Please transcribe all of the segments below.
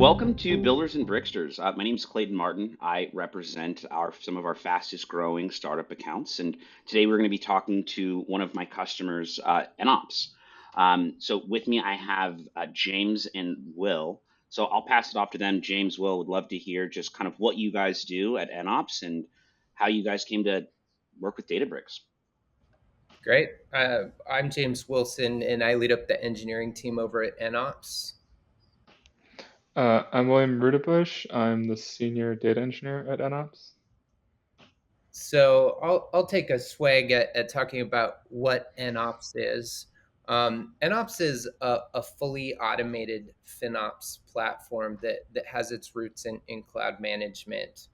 Welcome to Builders and Bricksters. My name is Clayton Martin. I represent some of our fastest growing startup accounts, and today we're going to be talking to one of my customers, FinOps. So with me, I have James and Will. So I'll pass it off to them. James, Will, would love to hear just kind of what you guys do at FinOps and how you guys came to work with Databricks. Great. I'm James Wilson, and I lead up the engineering team over at FinOps. I'm William Rudebusch. I'm the senior data engineer at NOps. So I'll take a swag at talking about what FinOps is. FinOps is a fully automated FinOps platform that has its roots in cloud management.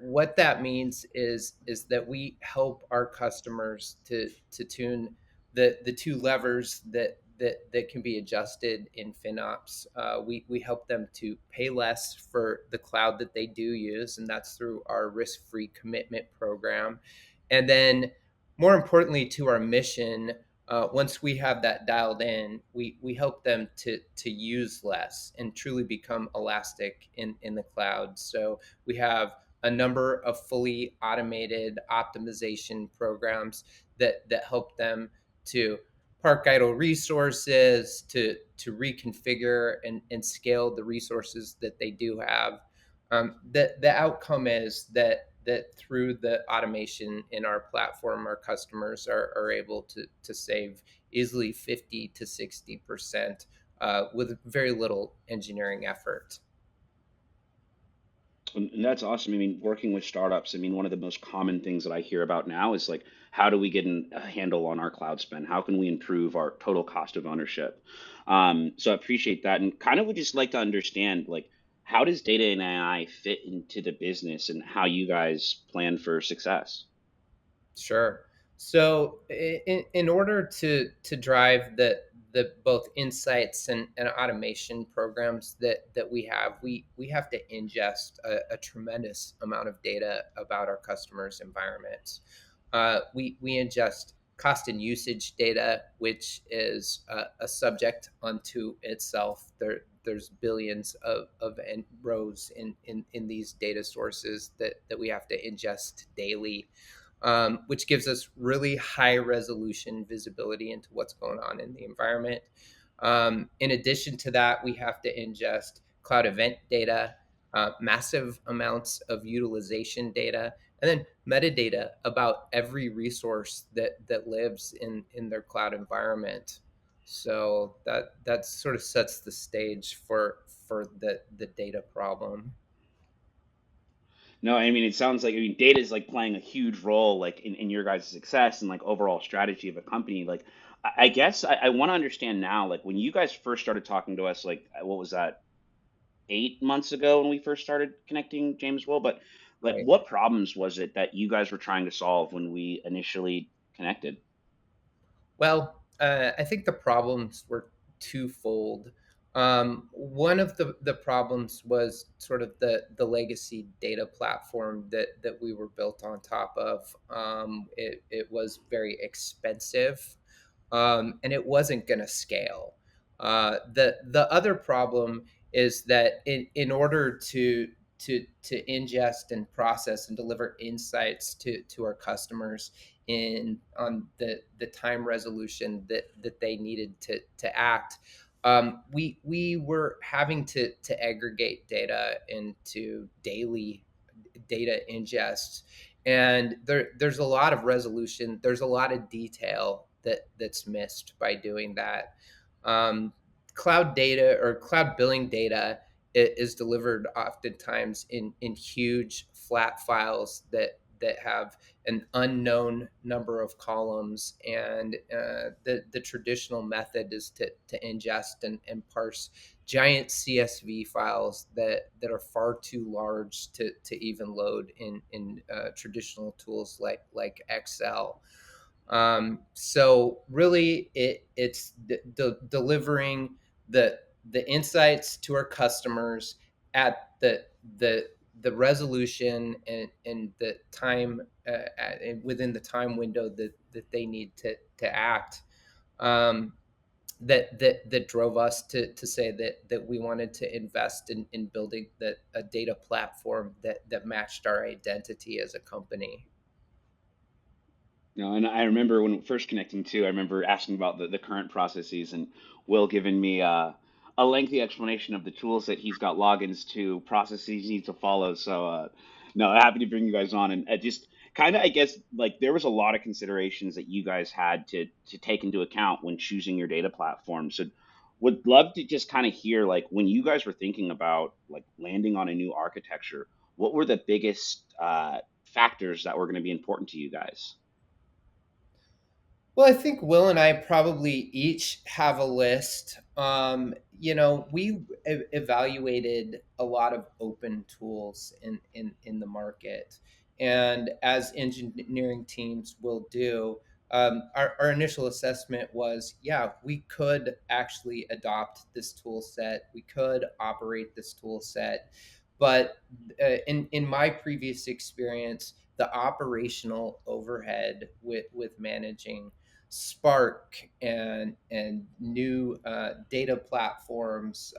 What that means is that we help our customers to tune the two levers that can be adjusted in FinOps. We help them to pay less for the cloud that they do use, and that's through our risk-free commitment program. And then, more importantly, to our mission. Once we have that dialed in, we help them to use less and truly become elastic in the cloud. So we have a number of fully automated optimization programs that help them to park idle resources, to reconfigure and scale the resources that they do have. The outcome is that through the automation in our platform, our customers are able to save easily 50 to 60% with very little engineering effort. And that's awesome. I mean, working with startups, I mean, one of the most common things that I hear about now is like, how do we get a handle on our cloud spend? How can we improve our total cost of ownership? So I appreciate that, and kind of would just like to understand, like, how does data and AI fit into the business, and how you guys plan for success? Sure. So, in order to drive the both insights and automation programs that we have to ingest a tremendous amount of data about our customers' environments. We ingest cost and usage data, which is a subject unto itself. There's billions of rows in these data sources that we have to ingest daily, which gives us really high resolution visibility into what's going on in the environment. In addition to that, we have to ingest cloud event data, massive amounts of utilization data, and then metadata about every resource that lives in their cloud environment. So that sort of sets the stage for the data problem. No, I mean, it sounds like, I mean, data is like playing a huge role, like in your guys' success and like overall strategy of a company. Like, I guess I want to understand now, like when you guys first started talking to us, like what was that, 8 months ago when we first started connecting, James Will? But like, Right. what problems was it that you guys were trying to solve when we initially connected? Well, I think the problems were twofold. One of the problems was sort of the legacy data platform that we were built on top of. It was very expensive, and it wasn't going to scale. The other problem is that in order to ingest and process and deliver insights to our customers in on the time resolution that they needed to act. We were having to aggregate data into daily data ingests, and there's a lot of resolution. There's a lot of detail that's missed by doing that. Um, Cloud data or cloud billing data is delivered oftentimes in huge flat files that have an unknown number of columns, and the traditional method is to ingest and parse giant CSV files that are far too large to even load in traditional tools like Excel. So really, it's delivering the insights to our customers at the resolution and the time within the time window that they need to act. Um, that drove us to say that we wanted to invest in building a data platform that matched our identity as a company. No, and I remember when first connecting too, I remember asking about the current processes and Will giving me a lengthy explanation of the tools that he's got logins to, processes he needs to follow. So, no, happy to bring you guys on. And just kind of, I guess, like there was a lot of considerations that you guys had to take into account when choosing your data platform. So, would love to just kind of hear, like, when you guys were thinking about like landing on a new architecture, what were the biggest factors that were going to be important to you guys? Well, I think Will and I probably each have a list. We evaluated a lot of open tools in the market. And as engineering teams will do, our initial assessment was, yeah, we could actually adopt this tool set. We could operate this tool set. But in my previous experience, the operational overhead with managing Spark and new data platforms,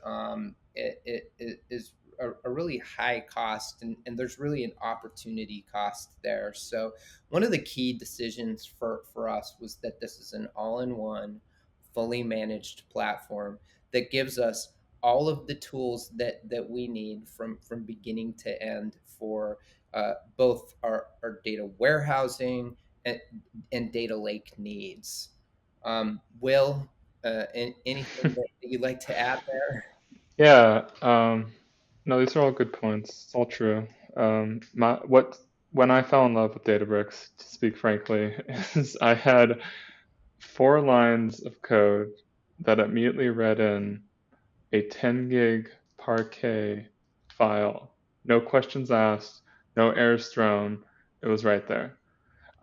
it is a really high cost, and there's really an opportunity cost there. So one of the key decisions for us was that this is an all-in-one, fully managed platform that gives us all of the tools that we need from beginning to end for both our data warehousing and, and data lake needs. Will, anything that you'd like to add there? Yeah, no, these are all good points. It's all true. When I fell in love with Databricks, to speak frankly, is I had 4 lines of code that immediately read in a 10 gig Parquet file. No questions asked, no errors thrown. It was right there.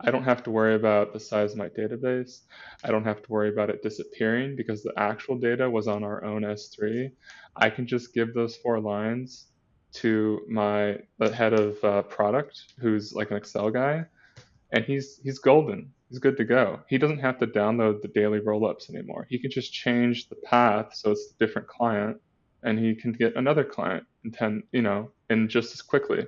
I don't have to worry about the size of my database. I don't have to worry about it disappearing because the actual data was on our own S3. I can just give those 4 lines to the head of product, who's like an Excel guy, and he's golden. He's good to go. He doesn't have to download the daily rollups anymore. He can just change the path so it's a different client, and he can get another client in 10, in just as quickly.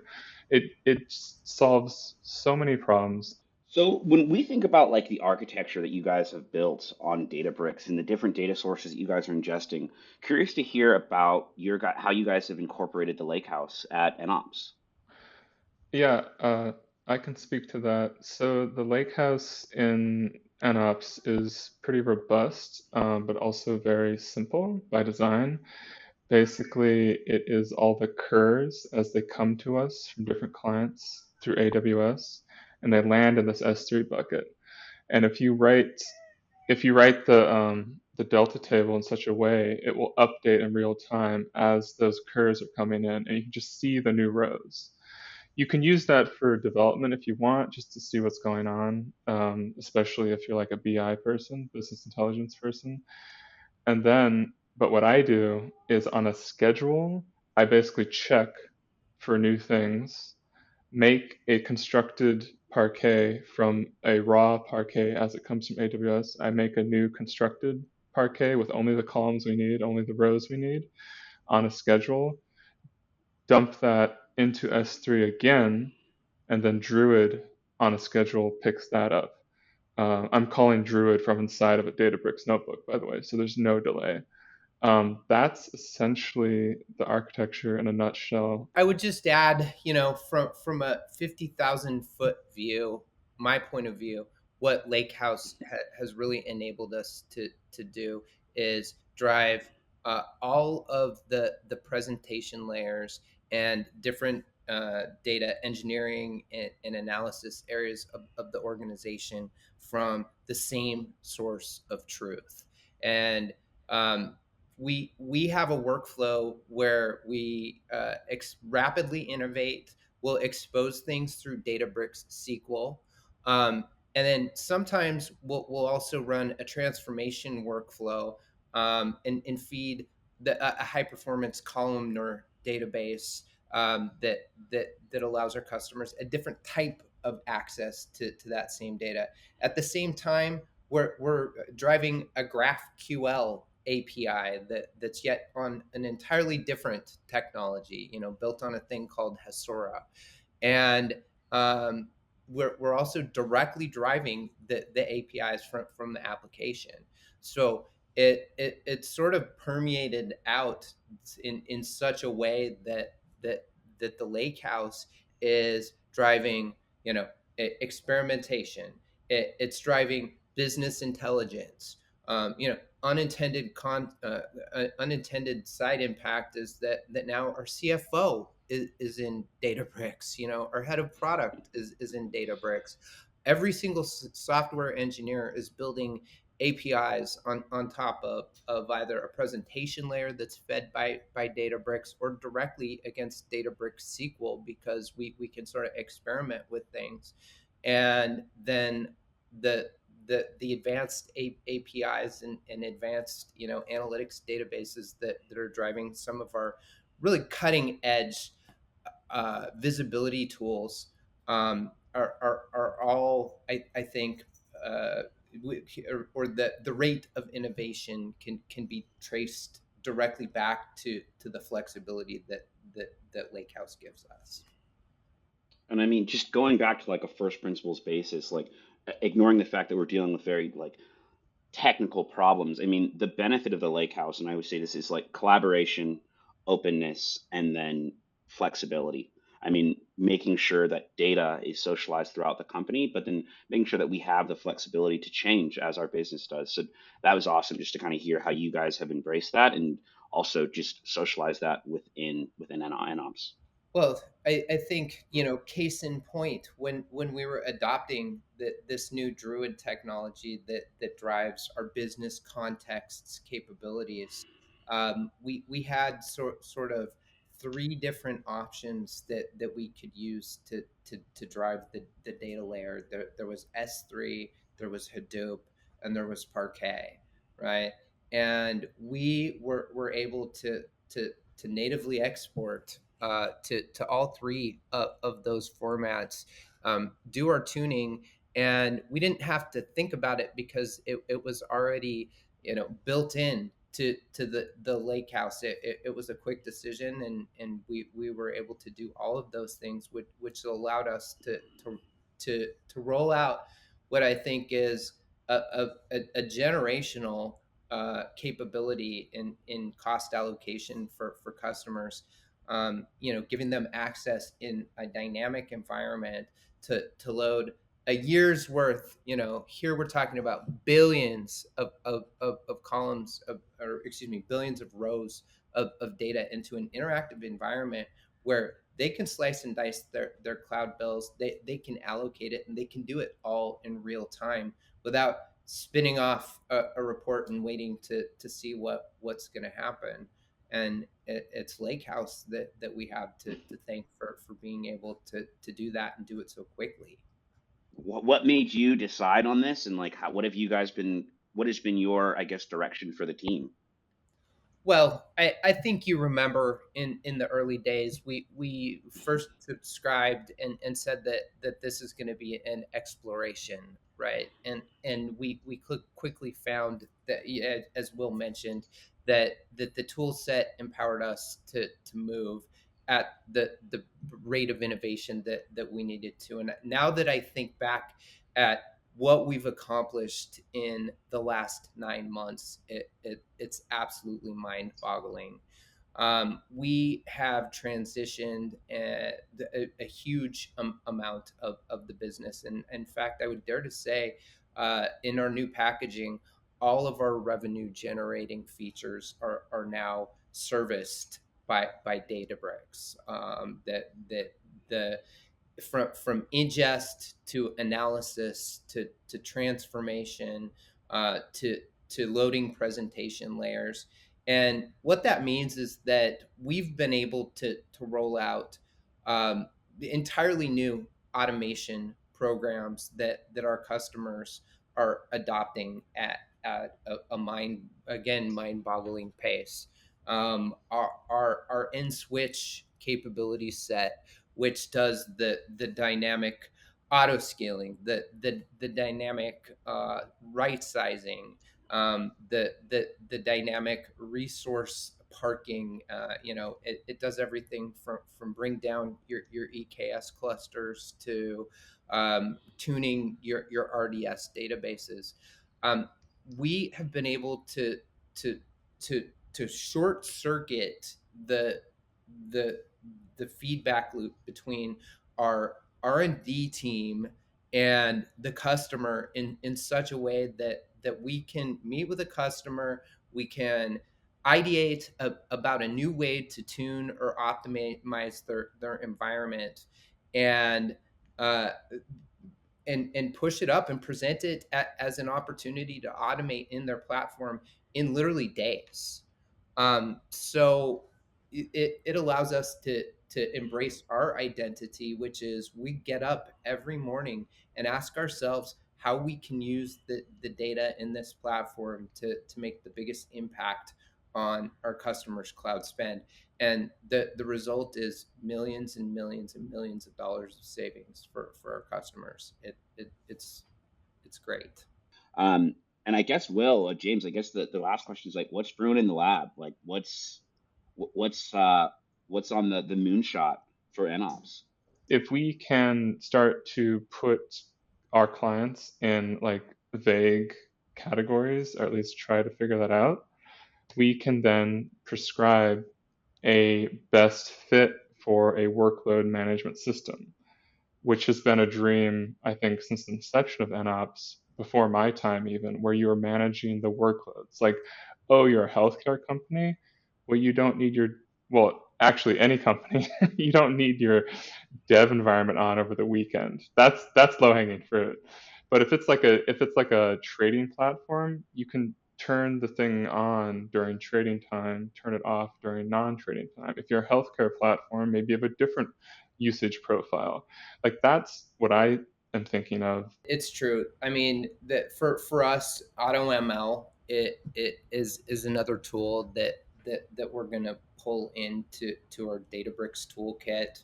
It solves so many problems. So when we think about like the architecture that you guys have built on Databricks and the different data sources that you guys are ingesting, curious to hear about how you guys have incorporated the Lakehouse at FinOps. Yeah, I can speak to that. So the lake house in NOps is pretty robust, but also very simple by design. Basically, it is all the curs as they come to us from different clients through AWS, and they land in this S3 bucket. And if you write the delta table in such a way, it will update in real time as those curs are coming in, and you can just see the new rows. You can use that for development if you want, just to see what's going on, especially if you're like a BI person, business intelligence person. And then, but what I do is on a schedule, I basically check for new things, make a constructed parquet from a raw parquet as it comes from AWS. I make a new constructed parquet with only the columns we need, only the rows we need on a schedule, dump that into S3 again, and then Druid on a schedule picks that up. I'm calling Druid from inside of a Databricks notebook, by the way, so there's no delay. That's essentially the architecture in a nutshell. I would just add, from a 50,000 foot view, my point of view, what Lakehouse has really enabled us to do is drive all of the presentation layers and different data engineering and analysis areas of the organization from the same source of truth. And we have a workflow where we rapidly innovate. We'll expose things through Databricks SQL, and then sometimes we'll also run a transformation workflow, and feed a high performance columnar database, that allows our customers a different type of access to that same data. At the same time, we're driving a GraphQL API that's yet on an entirely different technology, built on a thing called Hasura. And um, we're also directly driving the APIs from the application. So it's sort of permeated out in such a way that the lake house is driving, experimentation. It's driving business intelligence. Unintended side impact is that now our CFO is in Databricks. Our head of product is in Databricks. Every single software engineer is building APIs on top of either a presentation layer that's fed by Databricks or directly against Databricks SQL, because we can sort of experiment with things. And then the the advanced APIs and advanced analytics databases that are driving some of our really cutting edge visibility tools are all I think or the rate of innovation can be traced directly back to the flexibility that Lakehouse gives us. And I mean, just going back to like a first principles basis, like ignoring the fact that we're dealing with very like technical problems. I mean, the benefit of the lake house, and I would say this is like collaboration, openness, and then flexibility. I mean, making sure that data is socialized throughout the company, but then making sure that we have the flexibility to change as our business does. So that was awesome just to kind of hear how you guys have embraced that and also just socialize that within NOps. Well, I think, case in point, when we were adopting this new Druid technology that drives our business contexts capabilities, we had sort of three different options that we could use to drive the data layer. There was S3, there was Hadoop, and there was Parquet, right? And we were able to natively export to all three of those formats, do our tuning, and we didn't have to think about it because it was already built in to the lake house. It was a quick decision, and we were able to do all of those things, which allowed us to roll out what I think is a generational capability in cost allocation for customers. Giving them access in a dynamic environment to load a year's worth. Here we're talking about billions of columns or excuse me, billions of rows of data into an interactive environment where they can slice and dice their cloud bills. They can allocate it, and they can do it all in real time without spinning off a report and waiting to see what's going to happen. And it's Lakehouse that we have to thank for being able to do that and do it so quickly. What made you decide on this, and like what have you guys been? What has been your, I guess, direction for the team? Well, I think you remember in the early days, we first subscribed and said that this is going to be an exploration, right? And we quickly found that, as Will mentioned, that the tool set empowered us to move at the rate of innovation that we needed to. And now that I think back at what we've accomplished in the last 9 months, it's absolutely mind-boggling. We have transitioned a huge amount of the business, and in fact, I would dare to say, in our new packaging, all of our revenue-generating features are now serviced by Databricks. That the from ingest to analysis to transformation to loading presentation layers. And what that means is that we've been able to roll out entirely new automation programs that our customers are adopting at a mind-boggling pace. Our in switch capability set, which does the dynamic auto scaling, the dynamic right sizing, the dynamic resource parking. It does everything from bring down your EKS clusters to tuning your RDS databases. Um, we have been able to to to short circuit the the feedback loop between our R&D team and the customer in such a way that we can meet with a customer, we can ideate about a new way to tune or optimize their environment, and uh, and push it up and present it as an opportunity to automate in their platform in literally days. So it allows us to embrace our identity, which is we get up every morning and ask ourselves how we can use the data in this platform to make the biggest impact on our customers' cloud spend. And the result is millions and millions and millions of dollars of savings for our customers. It's great. Um, and I guess Will, James, I guess the last question is like, what's brewing in the lab? Like, what's what's on the moonshot for NOps? If we can start to put our clients in like vague categories, or at least try to figure that out, we can then prescribe a best fit for a workload management system, which has been a dream, I think, since the inception of NOps, before my time even, where you are managing the workloads. Like, oh, you're a healthcare company? Well, you don't need well, actually, any company, you don't need your dev environment on over the weekend. That's low hanging fruit. But if it's like a trading platform, you can turn the thing on during trading time, turn it off during non-trading time. If you're a healthcare platform, maybe you have a different usage profile. Like that's what I am thinking of. It's true. I mean, that for us, AutoML it is another tool that we're going to pull into our Databricks toolkit.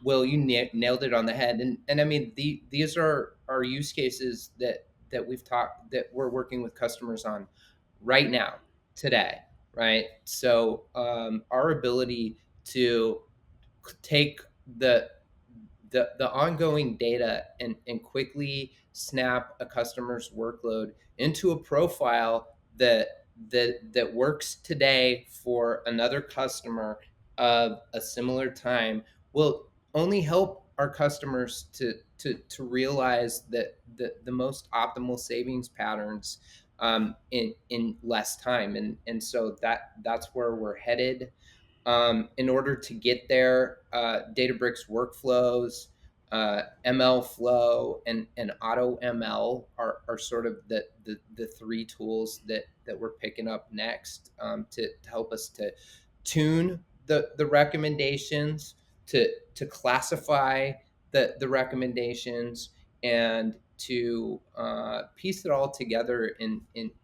Will, you nailed it on the head, and I mean these are use cases that we've talked that we're working with customers on right now today, right? So our ability to take the ongoing data and quickly snap a customer's workload into a profile that works today for another customer of a similar time will only help our customers to realize that the most optimal savings patterns in less time, and so that's where we're headed. In order to get there, Databricks workflows, ML flow, and auto ML are sort of the three tools that we're picking up next, to help us to tune the recommendations, to classify the recommendations, and to piece it all together in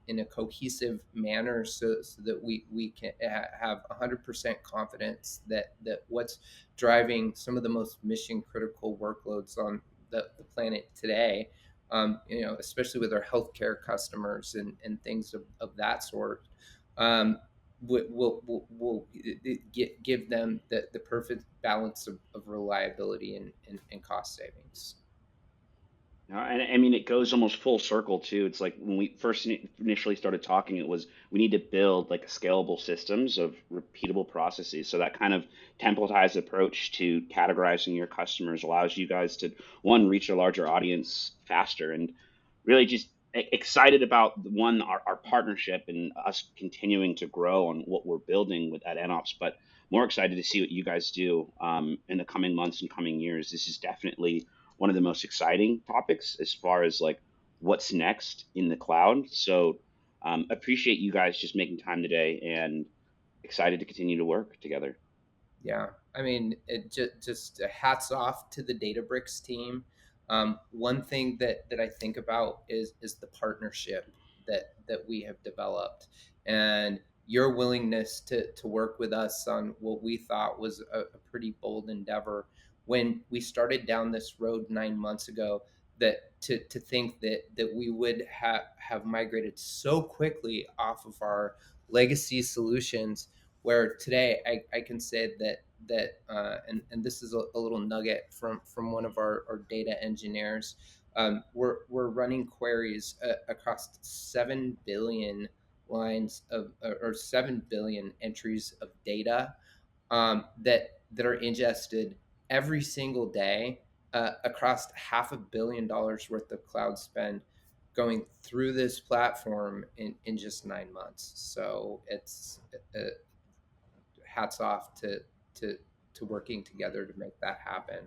a cohesive manner, so that we can have 100% confidence that what's driving some of the most mission critical workloads on the planet today, especially with our healthcare customers and things of that sort, will give them the perfect balance of reliability and cost savings. No, and I mean, it goes almost full circle too. It's like when we first initially started talking, it was we need to build like scalable systems of repeatable processes. So that kind of templatized approach to categorizing your customers allows you guys to, one, reach a larger audience faster, and really just excited about one, our partnership and us continuing to grow on what we're building with at NOps, but more excited to see what you guys do in the coming months and coming years. This is definitely one of the most exciting topics as far as like what's next in the cloud. So appreciate you guys just making time today and excited to continue to work together. Yeah, I mean, it just hats off to the Databricks team. One thing that I think about is the partnership that we have developed, and your willingness to work with us on what we thought was a pretty bold endeavor. when we started down this road 9 months ago, that to think that we would have migrated so quickly off of our legacy solutions, where today I can say and this is a little nugget from one of our data engineers. We're running queries across 7 billion lines of or 7 billion entries of data that are ingested every single day across $500 million worth of cloud spend going through this platform in just 9 months. So it's uh, hats off to to working together to make that happen.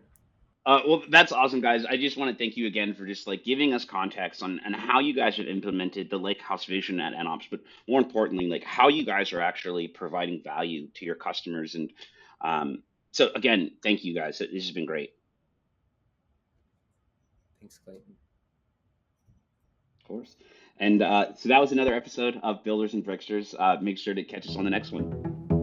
Well, that's awesome, guys. I just want to thank you again for just like giving us context on how you guys have implemented the Lakehouse vision at NOps, but more importantly, like how you guys are actually providing value to your customers. And so, again, thank you guys. This has been great. Thanks, Clayton. Of course. And so that was another episode of Builders and Bricksters. Make sure to catch us on the next one.